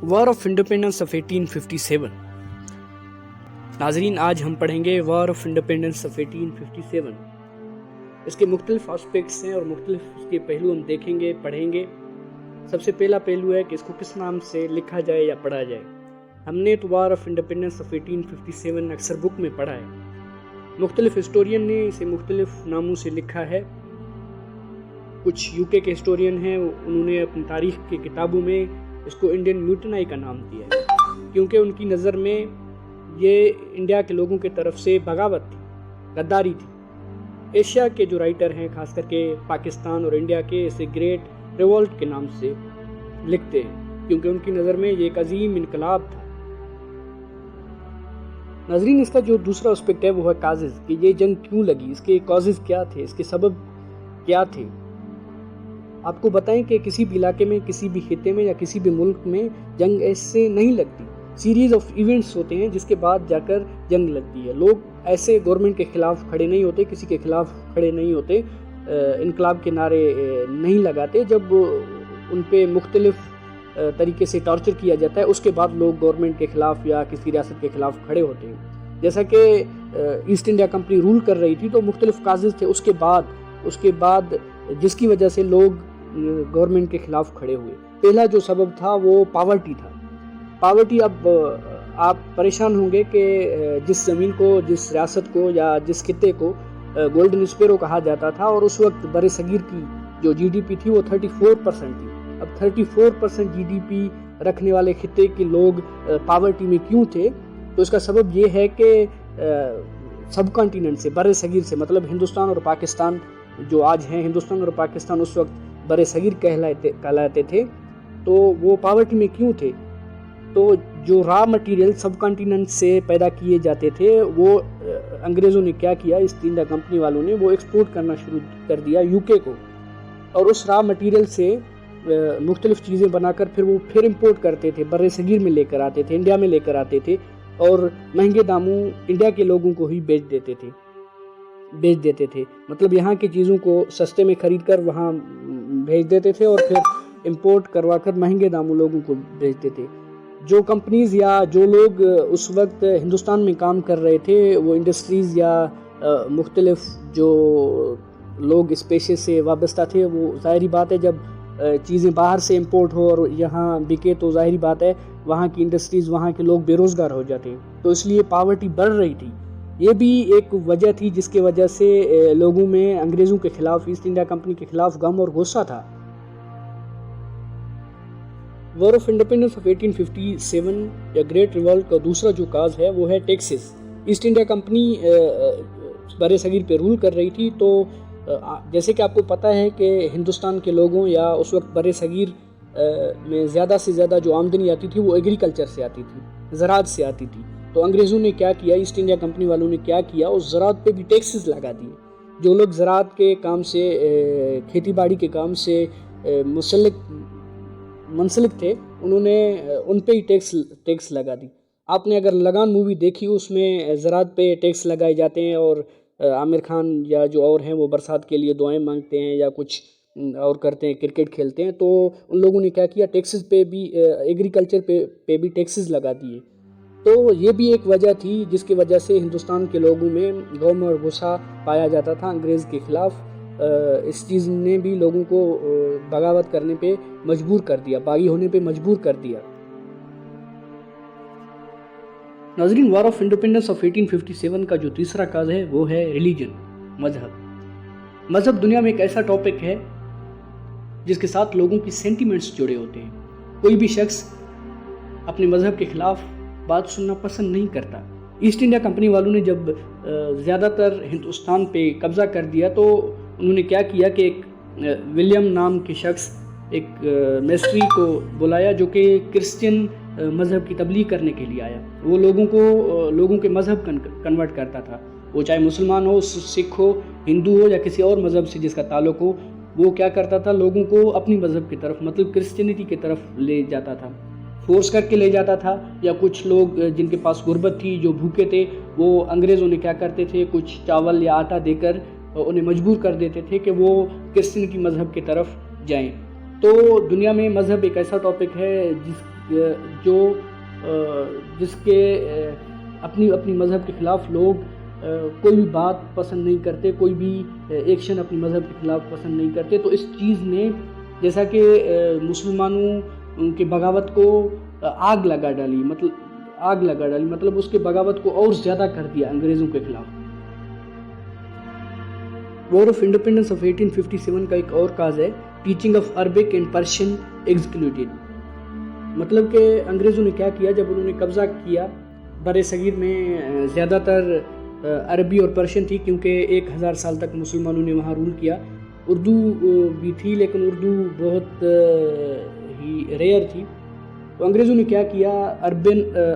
War of independence of 1857۔ ناظرین، آج ہم پڑھیں گے وار آف انڈیپینڈنس آف 1857۔ اس کے مختلف آسپیکٹس ہیں اور مختلف اس کے پہلو ہم دیکھیں گے، پڑھیں گے۔ سب سے پہلا پہلو ہے کہ اس کو کس نام سے لکھا جائے یا پڑھا جائے۔ ہم نے تو وار آف انڈیپینڈنس آف 1857 اکثر بک میں پڑھا ہے۔ مختلف ہسٹورین نے اسے مختلف ناموں سے لکھا ہے۔ کچھ یو کے ہسٹورین ہیں، انہوں نے اپنی تاریخ کی کتابوں میں اس کو انڈین میوٹنائی کا نام دیا ہے، کیونکہ ان کی نظر میں یہ انڈیا کے لوگوں کی طرف سے بغاوت تھی، غداری تھی۔ ایشیا کے جو رائٹر ہیں، خاص کر کے پاکستان اور انڈیا کے، اسے گریٹ ریولٹ کے نام سے لکھتے ہیں، کیونکہ ان کی نظر میں یہ ایک عظیم انقلاب تھا۔ ناظرین، اس کا جو دوسرا اسپیکٹ ہے وہ ہے کازز، کہ یہ جنگ کیوں لگی، اس کے کازز کیا تھے، اس کے سبب کیا تھے۔ آپ کو بتائیں کہ کسی بھی علاقے میں، کسی بھی خطے میں یا کسی بھی ملک میں جنگ ایسے نہیں لگتی۔ سیریز آف ایونٹس ہوتے ہیں جس کے بعد جا کر جنگ لگتی ہے۔ لوگ ایسے گورنمنٹ کے خلاف کھڑے نہیں ہوتے، کسی کے خلاف کھڑے نہیں ہوتے، انقلاب کے نعرے نہیں لگاتے۔ جب ان پہ مختلف طریقے سے ٹارچر کیا جاتا ہے، اس کے بعد لوگ گورنمنٹ کے خلاف یا کسی ریاست کے خلاف کھڑے ہوتے ہیں۔ جیسا کہ ایسٹ انڈیا کمپنی رول کر رہی تھی تو مختلف کازز تھے اس کے بعد جس کی وجہ سے لوگ گورنمنٹ کے خلاف کھڑے ہوئے۔ پہلا جو سبب تھا وہ پاورٹی تھا۔ پاورٹی، اب آپ پریشان ہوں گے کہ جس زمین کو، جس ریاست کو یا جس خطے کو گولڈن اسپیرو کہا جاتا تھا، اور اس وقت بر صغیر کی جو جی ڈی پی تھی وہ 34% تھی۔ اب 34% جی ڈی پی رکھنے والے خطے کے لوگ پاورٹی میں کیوں تھے؟ تو اس کا سبب یہ ہے کہ سب کانٹیننٹ سے، بر صغیر سے، مطلب ہندوستان اور پاکستان جو آج ہیں، ہندوستان اور پاکستان اس وقت بر صغیر کہلاتے تھے، تو وہ پاورٹی میں کیوں تھے؟ تو جو را مٹیریل سب کانٹیننٹ سے پیدا کیے جاتے تھے، وہ انگریزوں نے کیا کیا، ایسٹ انڈیا کمپنی والوں نے وہ ایکسپورٹ کرنا شروع کر دیا یو کے کو، اور اس را مٹیریل سے مختلف چیزیں بنا کر پھر امپورٹ کرتے تھے، بر صغیر میں لے کر آتے تھے، انڈیا میں لے کر آتے تھے، اور مہنگے داموں انڈیا کے لوگوں کو ہی بیچ دیتے تھے۔ مطلب یہاں کی چیزوں کو سستے میں خرید کر وہاں بھیج دیتے تھے اور پھر امپورٹ کروا کر مہنگے داموں لوگوں کو بیچتے تھے۔ جو کمپنیز یا جو لوگ اس وقت ہندوستان میں کام کر رہے تھے، وہ انڈسٹریز یا مختلف جو لوگ اس پیشے سے وابستہ تھے، وہ ظاہری بات ہے جب چیزیں باہر سے امپورٹ ہو اور یہاں بکے تو ظاہری بات ہے وہاں کی انڈسٹریز، وہاں کے لوگ بے روزگار ہو جاتے ہیں، تو اس لیے پاورٹی بڑھ رہی تھی۔ یہ بھی ایک وجہ تھی جس کی وجہ سے لوگوں میں انگریزوں کے خلاف، ایسٹ انڈیا کمپنی کے خلاف غم اور غصہ تھا۔ وار آف انڈیپینڈنس آف 1857 یا گریٹ ریولٹ کا دوسرا جو کاز ہے وہ ہے ٹیکسز۔ ایسٹ انڈیا کمپنی بر صغیر پہ رول کر رہی تھی، تو جیسے کہ آپ کو پتہ ہے کہ ہندوستان کے لوگوں یا اس وقت بر صغیر میں زیادہ سے زیادہ جو آمدنی آتی تھی وہ ایگریکلچر سے آتی تھی، زراعت سے آتی تھی۔ تو انگریزوں نے کیا کیا، ایسٹ انڈیا کمپنی والوں نے کیا کیا، اس زراعت پہ بھی ٹیکسز لگا دیے۔ جو لوگ زراعت کے کام سے، کھیتی باڑی کے کام سے منسلک تھے، انہوں نے ان پہ ہی ٹیکس لگا دی۔ آپ نے اگر لگان مووی دیکھی، اس میں زراعت پہ ٹیکس لگائے جاتے ہیں، اور عامر خان یا جو اور ہیں وہ برسات کے لیے دعائیں مانگتے ہیں یا کچھ اور کرتے ہیں، کرکٹ کھیلتے ہیں۔ تو ان لوگوں نے کیا کیا، ٹیکسز پہ بھی، ایگریکلچر پہ بھی ٹیکسز لگا دیے۔ تو یہ بھی ایک وجہ تھی جس کی وجہ سے ہندوستان کے لوگوں میں غم اور غصہ پایا جاتا تھا انگریز کے خلاف۔ اس چیز نے بھی لوگوں کو بغاوت کرنے پہ مجبور کر دیا، باغی ہونے پہ مجبور کر دیا۔ ناظرین، وار آف انڈیپینڈنس آف 1857 کا جو تیسرا کاز ہے وہ ہے ریلیجن، مذہب دنیا میں ایک ایسا ٹاپک ہے جس کے ساتھ لوگوں کی سینٹیمنٹس جڑے ہوتے ہیں۔ کوئی بھی شخص اپنے مذہب کے خلاف بات سننا پسند نہیں کرتا۔ ایسٹ انڈیا کمپنی والوں نے جب زیادہ تر ہندوستان پہ قبضہ کر دیا تو انہوں نے کیا کیا کہ ایک ولیم نام کے شخص، ایک میسٹری کو بلایا جو کہ کرسچین مذہب کی تبلیغ کرنے کے لیے آیا۔ وہ لوگوں کے مذہب کنورٹ کرتا تھا، وہ چاہے مسلمان ہو، سکھ ہو، ہندو ہو یا کسی اور مذہب سے جس کا تعلق ہو، وہ کیا کرتا تھا، لوگوں کو اپنی مذہب کی طرف، مطلب کرسچینٹی کی طرف لے جاتا تھا، فورس کر کے لے جاتا تھا۔ یا کچھ لوگ جن کے پاس غربت تھی، جو بھوکے تھے، وہ انگریزوں نے کیا کرتے تھے، کچھ چاول یا آٹا دے کر انہیں مجبور کر دیتے تھے کہ وہ کرسچینٹی مذہب کی طرف جائیں۔ تو دنیا میں مذہب ایک ایسا ٹاپک ہے جس کے اپنی مذہب کے خلاف لوگ کوئی بھی بات پسند نہیں کرتے، کوئی بھی ایکشن اپنی مذہب کے خلاف پسند نہیں کرتے. تو اس چیز نے جیسا کہ مسلمانوں کے بغاوت کو آگ لگا ڈالی، مطلب اس کے بغاوت کو اور زیادہ کر دیا انگریزوں کے خلاف. وار آف انڈیپینڈنس آف 1857 کا ایک اور کاز ہے teaching of Arabic and Persian executed. مطلب کہ انگریزوں نے کیا کیا، جب انہوں نے قبضہ کیا بر صغیر میں زیادہ تر عربی اور پرشین تھی، کیونکہ 1000 سال تک مسلمانوں نے وہاں رول کیا. اردو بھی تھی لیکن اردو بہت ہی ریئر تھی. تو انگریزوں نے کیا کیا،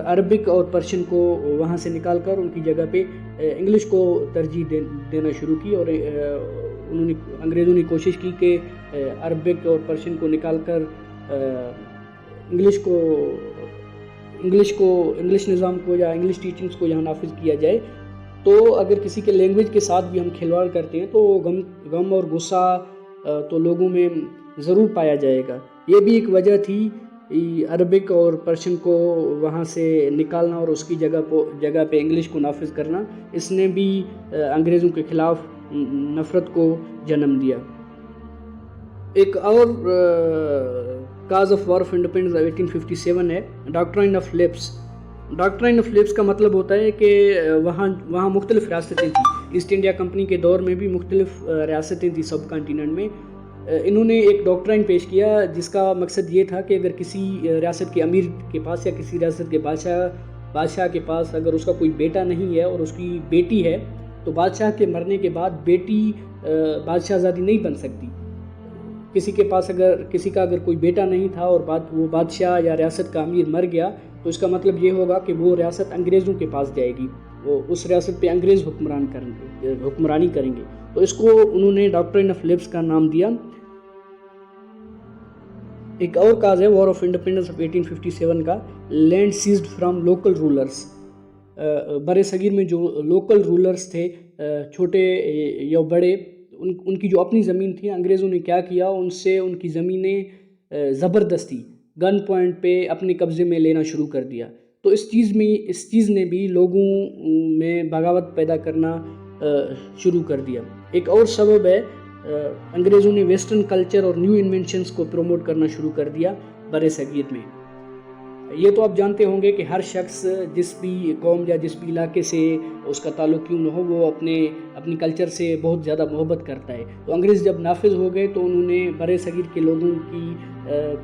عربک اور پرشین کو وہاں سے نکال کر ان کی جگہ پہ انگلش کو ترجیح دینا شروع کی. اور انگریزوں نے کوشش کی کہ عربک اور پرشین کو نکال کر انگلش نظام کو یا انگلش ٹیچنگز کو یہاں نافذ کیا جائے. تو اگر کسی کے لینگویج کے ساتھ بھی ہم کھلواڑ کرتے ہیں تو غم اور غصہ تو لوگوں میں ضرور پایا جائے گا. یہ بھی ایک وجہ تھی عربک اور پرشین کو وہاں سے نکالنا اور اس کی جگہ پہ انگلش کو نافذ کرنا. اس نے بھی انگریزوں کے خلاف نفرت کو جنم دیا. ایک اور cause of war of independence 1857 ہے doctrine of lapse. Doctrine of lapse کا مطلب ہوتا ہے کہ وہاں مختلف ریاستیں تھیں. ایسٹ انڈیا کمپنی کے دور میں بھی مختلف ریاستیں تھیں سب کانٹیننٹ میں. انہوں نے ایک ڈاکٹرائن پیش کیا جس کا مقصد یہ تھا کہ اگر کسی ریاست کے امیر کے پاس یا کسی ریاست کے بادشاہ کے پاس اگر اس کا کوئی بیٹا نہیں ہے اور اس کی بیٹی ہے تو بادشاہ کے مرنے کے بعد بیٹی بادشاہ زادی نہیں بن سکتی. کسی کا اگر کوئی بیٹا نہیں تھا اور وہ بادشاہ یا ریاست کا امیر مر گیا تو اس کا مطلب یہ ہوگا کہ وہ ریاست انگریزوں کے پاس جائے گی، وہ اس ریاست پہ انگریز حکمرانی کریں گے. تو اس کو انہوں نے ڈاکٹرائن آف لیپس کا نام دیا. ایک اور کاز ہے وار آف انڈیپینڈنس آف 1857 کا land seized from local rulers. بر صغیر میں جو لوکل رولرز تھے چھوٹے یا بڑے، ان کی جو اپنی زمین تھی، انگریزوں نے کیا کیا، ان سے ان کی زمینیں زبردستی گن پوائنٹ پہ اپنے قبضے میں لینا شروع کر دیا. تو اس چیز نے بھی لوگوں میں بغاوت پیدا کرنا شروع کر دیا. ایک اور سبب ہے انگریزوں نے ویسٹرن کلچر اور نیو انوینشنز کو پروموٹ کرنا شروع کر دیا بر صغیر میں. یہ تو آپ جانتے ہوں گے کہ ہر شخص جس بھی قوم یا جس بھی علاقے سے اس کا تعلق کیوں نہ ہو، وہ اپنی کلچر سے بہت زیادہ محبت کرتا ہے. تو انگریز جب نافذ ہو گئے تو انہوں نے بر صغیر کے لوگوں کی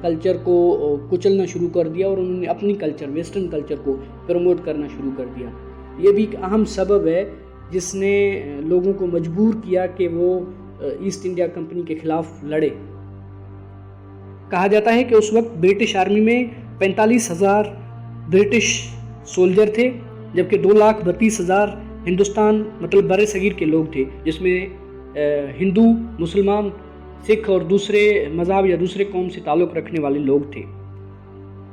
کلچر کو کچلنا شروع کر دیا اور انہوں نے اپنی کلچر ویسٹرن کلچر کو پروموٹ کرنا شروع کر دیا. یہ بھی ایک اہم سبب ہے جس نے لوگوں کو مجبور کیا کہ وہ ایسٹ انڈیا کمپنی کے خلاف لڑے. کہا جاتا ہے کہ اس وقت برٹش آرمی میں 45,000 برٹش سولجر تھے، جبکہ 2,32,000 ہندوستان مطلب بر صغیر کے لوگ تھے، جس میں ہندو، مسلمان، سکھ اور دوسرے مذہب یا دوسرے قوم سے تعلق رکھنے والے لوگ تھے.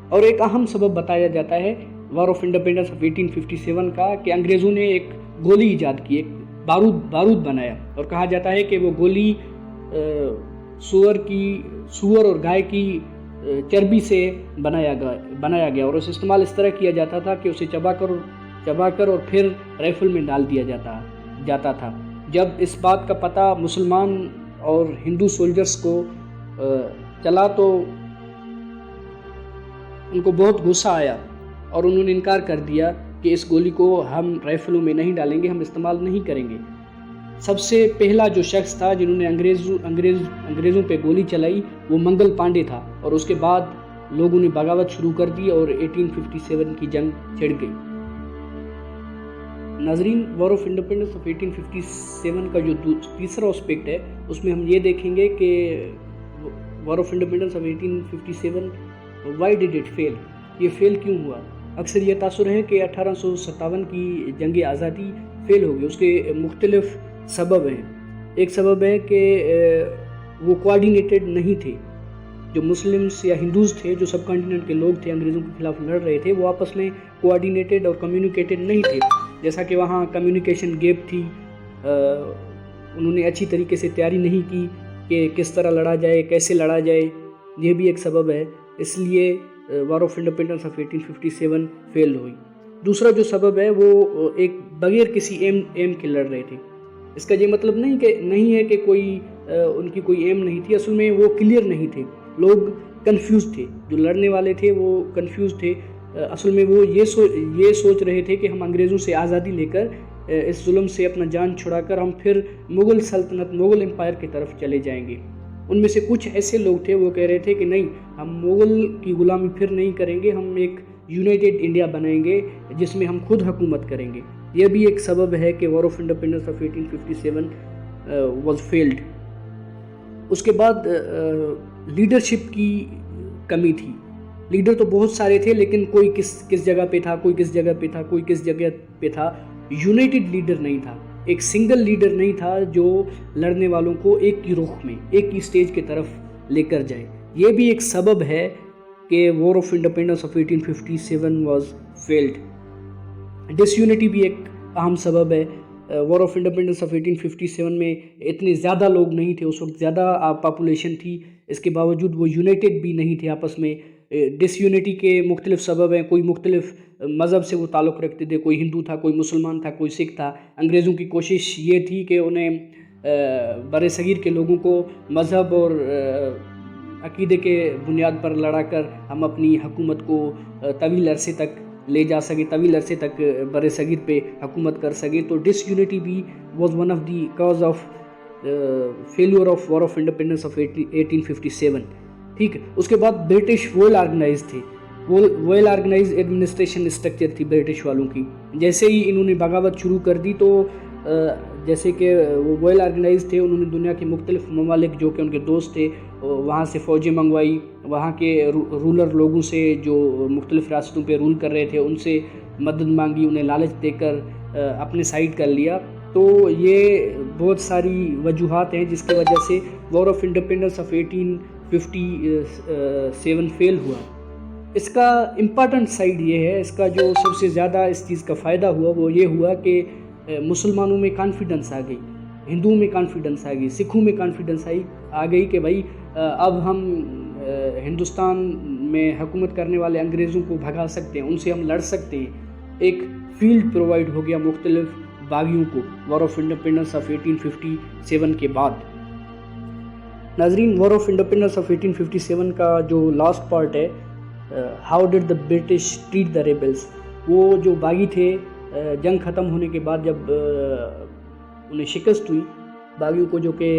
اور ایک اہم سبب بتایا جاتا ہے وار آف انڈیپینڈنس آف 1857 کا کہ انگریزوں نے ایک گولی ایجاد کی، ایک بارود بنایا. اور کہا جاتا ہے کہ وہ گولی سور اور گائے کی چربی سے بنایا گیا اور اسے استعمال اس طرح کیا جاتا تھا کہ اسے چبا کر اور پھر رائفل میں ڈال دیا جاتا تھا. جب اس بات کا پتہ مسلمان اور ہندو سولجرز کو چلا تو ان کو بہت غصہ آیا اور انہوں نے انکار کر دیا کہ اس گولی کو ہم رائفلوں میں نہیں ڈالیں گے، ہم استعمال نہیں کریں گے. سب سے پہلا جو شخص تھا جنہوں نے انگریزوں پہ گولی چلائی وہ منگل پانڈے تھا، اور اس کے بعد لوگوں نے بغاوت شروع کر دی اور 1857 کی جنگ چھڑ گئی. ناظرین، وار آف انڈیپینڈنس آف 1857 کا جو تیسرا اسپیکٹ ہے اس میں ہم یہ دیکھیں گے کہ war of independence of 1857 why did it fail, یہ فیل کیوں ہوا. اکثر یہ تاثر ہے کہ 1857 کی جنگ آزادی فیل ہو گئی. اس کے مختلف سبب ہیں. ایک سبب ہے کہ وہ کوآرڈینیٹڈ نہیں تھے. جو مسلمز یا ہندوز تھے، جو سب کانٹیننٹ کے لوگ تھے انگریزوں کے خلاف لڑ رہے تھے، وہ آپس میں کوآرڈینیٹڈ اور کمیونیکیٹڈ نہیں تھے. جیسا کہ وہاں کمیونیکیشن گیپ تھی، انہوں نے اچھی طریقے سے تیاری نہیں کی کہ کس طرح لڑا جائے، کیسے لڑا جائے. یہ بھی ایک سبب ہے. اس لیے وار آف انڈیپینڈنس آف 1857 فیل ہوئی۔ دوسرا جو سبب ہے وہ ایک بغیر کسی ایم کے لڑ رہے تھے۔ اس کا یہ مطلب نہیں ہے کہ ان کی کوئی ایم نہیں تھی، اصل میں وہ کلیئر نہیں تھے، لوگ کنفیوز تھے، جو لڑنے والے تھے وہ کنفیوز تھے۔ اصل میں وہ یہ سوچ رہے تھے کہ ہم انگریزوں سے آزادی لے کر اس ظلم سے اپنا جان چھڑا کر ہم پھر مغل سلطنت، مغل امپائر کی طرف چلے جائیں گے۔ ان میں سے کچھ ایسے لوگ تھے وہ کہہ رہے تھے کہ نہیں، ہم مغل کی غلامی پھر نہیں کریں گے، ہم ایک یونائٹڈ انڈیا بنائیں گے جس میں ہم خود حکومت کریں گے۔ یہ بھی ایک سبب ہے کہ war of independence of 1857 was failed. اس کے بعد لیڈرشپ کی کمی تھی۔ لیڈر تو بہت سارے تھے، لیکن کوئی کس جگہ پہ تھا، کوئی کس جگہ پہ تھا، کوئی کس جگہ پہ تھا۔ یونائٹڈ لیڈر نہیں تھا، ایک سنگل لیڈر نہیں تھا جو لڑنے والوں کو ایک کی رخ میں، ایک کی سٹیج کی طرف لے کر جائے۔ یہ بھی ایک سبب ہے کہ war of independence of 1857 was failed. Disunity بھی ایک اہم سبب ہے۔ وار آف انڈیپینڈنس آف 1857 میں اتنے زیادہ لوگ نہیں تھے، اس وقت زیادہ پاپولیشن تھی، اس کے باوجود وہ یونائٹڈ بھی نہیں تھے آپس میں۔ ڈس یونٹی کے مختلف سبب ہیں، کوئی مختلف مذہب سے وہ تعلق رکھتے تھے، کوئی ہندو تھا، کوئی مسلمان تھا، کوئی سکھ تھا۔ انگریزوں کی کوشش یہ تھی کہ انہیں بر صغیر کے لوگوں کو مذہب اور عقیدے کے بنیاد پر لڑا کر ہم اپنی حکومت کو طویل عرصے تک لے جا سکے، طویل عرصے تک بر صغیر پہ حکومت کر سکے۔ تو ڈس یونٹی بھی was one of the cause of failure of war of independence of 1857۔ ٹھیک ہے، اس کے بعد برٹش ویل آرگنائز تھے، ویل آرگنائز ایڈمنسٹریشن اسٹرکچر تھی برٹش والوں کی۔ جیسے ہی انہوں نے بغاوت شروع کر دی تو جیسے کہ وہ ویل آرگنائز تھے، انہوں نے دنیا کے مختلف ممالک جو کہ ان کے دوست تھے وہاں سے فوجیں منگوائی، وہاں کے رولر لوگوں سے جو مختلف ریاستوں پہ رول کر رہے تھے ان سے مدد مانگی، انہیں لالچ دے کر اپنے سائڈ کر لیا۔ تو یہ بہت ساری وجوہات ہیں جس کی وجہ سے وار آف انڈیپینڈنس آف 1857 فیل ہوا۔ اس کا امپارٹنٹ سائڈ یہ ہے، اس کا جو سب سے زیادہ اس چیز کا فائدہ ہوا وہ یہ ہوا کہ مسلمانوں میں کانفیڈنس آ گئی، ہندوؤں میں کانفیڈنس آ گئی، سکھوں میں کانفیڈنس آ گئی کہ بھائی اب ہم ہندوستان میں حکومت کرنے والے انگریزوں کو بھگا سکتے ہیں، ان سے ہم لڑ سکتے ہیں۔ ایک فیلڈ پرووائڈ ہو گیا مختلف باغیوں کو وار آف انڈیپینڈنس آف 1857 کے بعد۔ ناظرین، وار آف انڈیپینڈنس آف 1857 کا جو لاسٹ پارٹ ہے، how did the British treat the rebels, وہ جو باغی تھے جنگ ختم ہونے کے بعد جب انہیں شکست ہوئی، باغیوں کو جو کہ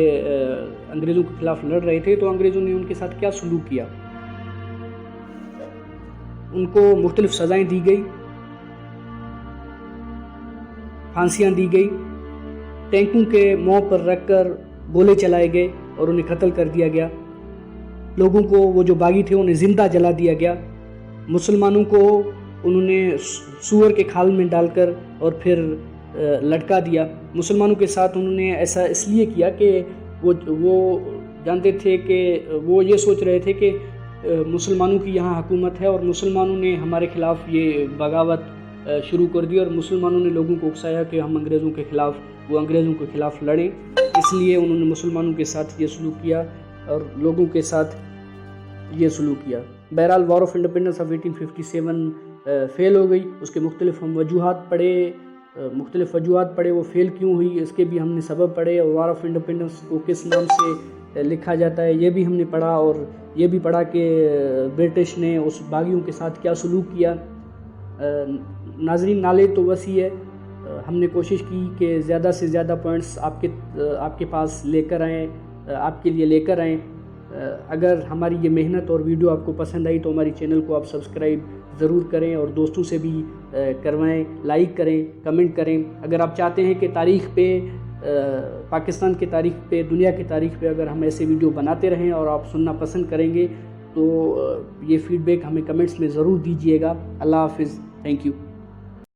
انگریزوں کے خلاف لڑ رہے تھے، تو انگریزوں نے ان کے ساتھ کیا سلوک کیا؟ ان کو مختلف سزائیں دی گئی، پھانسیاں دی گئی، ٹینکوں کے منہ پر رکھ کر گولے چلائے گئے اور انہیں قتل کر دیا گیا۔ لوگوں کو، وہ جو باغی تھے انہیں زندہ جلا دیا گیا۔ مسلمانوں کو انہوں نے سور کے کھال میں ڈال کر اور پھر لٹکا دیا۔ مسلمانوں کے ساتھ انہوں نے ایسا اس لیے کیا کہ وہ جانتے تھے کہ وہ یہ سوچ رہے تھے کہ مسلمانوں کی یہاں حکومت ہے اور مسلمانوں نے ہمارے خلاف یہ بغاوت شروع کر دی، اور مسلمانوں نے لوگوں کو اکسایا کہ ہم انگریزوں کے خلاف لڑیں۔ اس لیے انہوں نے مسلمانوں کے ساتھ یہ سلوک کیا اور لوگوں کے ساتھ یہ سلوک کیا۔ بہرحال وار آف انڈیپینڈنس آف 1857 فیل ہو گئی۔ اس کے مختلف وجوہات پڑھے وہ فیل کیوں ہوئی، اس کے بھی ہم نے سبب پڑھے، اور وار آف انڈیپینڈنس کو کس نام سے لکھا جاتا ہے یہ بھی ہم نے پڑھا، اور یہ بھی پڑھا کہ برٹش نے اس باغیوں کے ساتھ کیا سلوک کیا۔ ناظرین، نالج تو وسیع ہے، ہم نے کوشش کی کہ زیادہ سے زیادہ پوائنٹس آپ کے پاس لے کر آئیں، آپ کے لیے لے کر آئیں۔ اگر ہماری یہ محنت اور ویڈیو آپ کو پسند آئی تو ہماری چینل کو آپ سبسکرائب ضرور کریں اور دوستوں سے بھی کروائیں، لائک کریں، کمنٹ کریں۔ اگر آپ چاہتے ہیں کہ تاریخ پہ، پاکستان کی تاریخ پہ، دنیا کی تاریخ پہ اگر ہم ایسے ویڈیو بناتے رہیں اور آپ سننا پسند کریں گے تو یہ فیڈ بیک ہمیں کمنٹس میں ضرور دیجیے گا۔ اللہ حافظ، تھینک یو۔